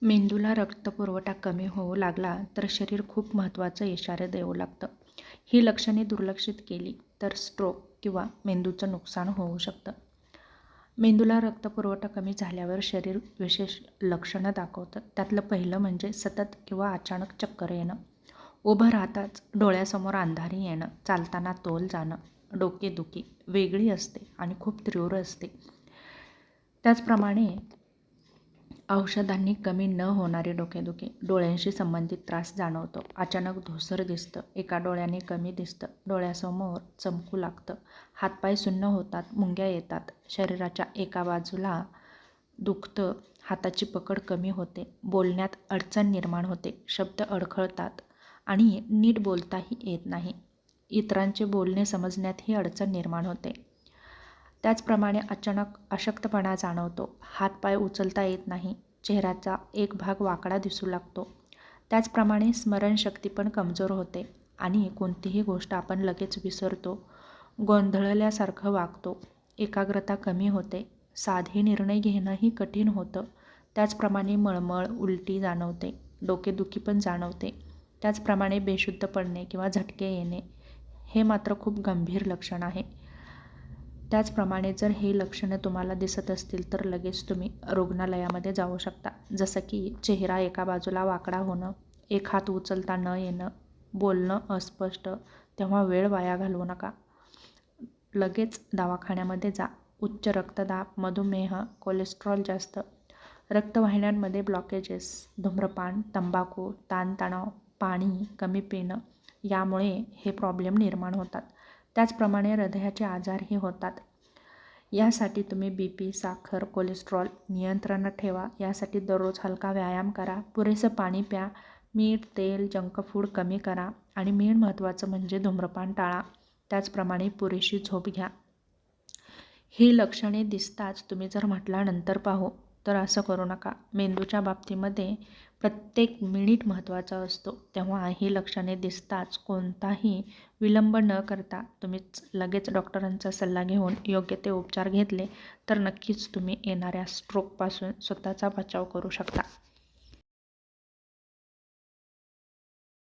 मेंदूला रक्तपुरवठा कमी होऊ लागला तर शरीर खूप महत्त्वाचे इशारे देऊ लागतं. ही लक्षणे दुर्लक्षित केली तर स्ट्रोक किंवा मेंदूचं नुकसान होऊ शकतं. मेंदूला रक्तपुरवठा कमी झाल्यावर शरीर विशेष लक्षणं दाखवतं. त्यातलं पहिलं म्हणजे सतत किंवा अचानक चक्कर येणं, उभं राहताच डोळ्यासमोर अंधारी येणं, चालताना तोल जाणं, डोकेदुखी वेगळी असते आणि खूप तीव्र असते. त्याचप्रमाणे औषधांनी कमी न होणारी डोकेदुखी, डोळ्यांशी संबंधित त्रास जाणवतो, अचानक धूसर दिसतं, एका डोळ्याने कमी दिसतं, डोळ्यासमोर चमकू लागतं, हातपाय सुन्न होतात, मुंग्या येतात, शरीराच्या एका बाजूला दुखतं, हाताची पकड कमी होते, बोलण्यात अडचण निर्माण होते, शब्द अडखळतात आणि नीट बोलताही येत नाही, इतरांचे बोलणे समजण्यातही अडचण निर्माण होते. त्याचप्रमाणे अचानक अशक्तपणा जाणवतो, हातपाय उचलता येत नाही, चेहऱ्याचा एक भाग वाकडा दिसू लागतो. त्याचप्रमाणे स्मरणशक्ती पण कमजोर होते आणि कोणतीही गोष्ट आपण लगेच विसरतो, गोंधळल्यासारखं वागतो, एकाग्रता कमी होते, साधे निर्णय घेणंही कठीण होतं. त्याचप्रमाणे मळमळ, उलटी जाणवते, डोकेदुखी पण जाणवते. त्याचप्रमाणे बेशुद्ध पडणे किंवा झटके येणे हे मात्र खूप गंभीर लक्षण आहे. त्याचप्रमाणे जर हे लक्षणं तुम्हाला दिसत असतील तर लगेच तुम्ही रुग्णालयामध्ये जाऊ शकता. जसं की चेहरा एका बाजूला वाकडा होणं, एक हात उचलता न येणं, बोलणं अस्पष्ट, तेव्हा वेळ वाया घालवू नका. लगेच दवाखान्यामध्ये जा. उच्च रक्तदाब, मधुमेह, कोलेस्ट्रॉल जास्त, रक्तवाहिन्यांमध्ये ब्लॉकेजेस, धूम्रपान, तंबाखू, ताणतणाव, पाणी कमी पिणं यामुळे हे प्रॉब्लेम निर्माण होतात. त्याचप्रमाणे हृदयाचे आजारही होतात. यासाठी तुम्ही BP, साखर, कोलेस्ट्रॉल नियंत्रणात ठेवा. यासाठी दररोज हलका व्यायाम करा, पुरेसं पाणी प्या, मीठ, तेल, जंक फूड कमी करा आणि मेन महत्त्वाचं म्हणजे धूम्रपान टाळा. त्याचप्रमाणे पुरेशी झोप घ्या. ही लक्षणे दिसताच तुम्ही जर म्हटला नंतर पाहू, तर असं करू नका. मेंदूच्या बाबतीमध्ये प्रत्येक मिनिट महत्त्वाचा असतो. तेव्हा ही लक्षणे दिसताच कोणताही विलंब न करता तुम्हीच लगेच डॉक्टरांचा सल्ला घेऊन योग्य ते उपचार घेतले तर नक्कीच तुम्ही येणाऱ्या स्ट्रोकपासून स्वतःचा बचाव करू शकता.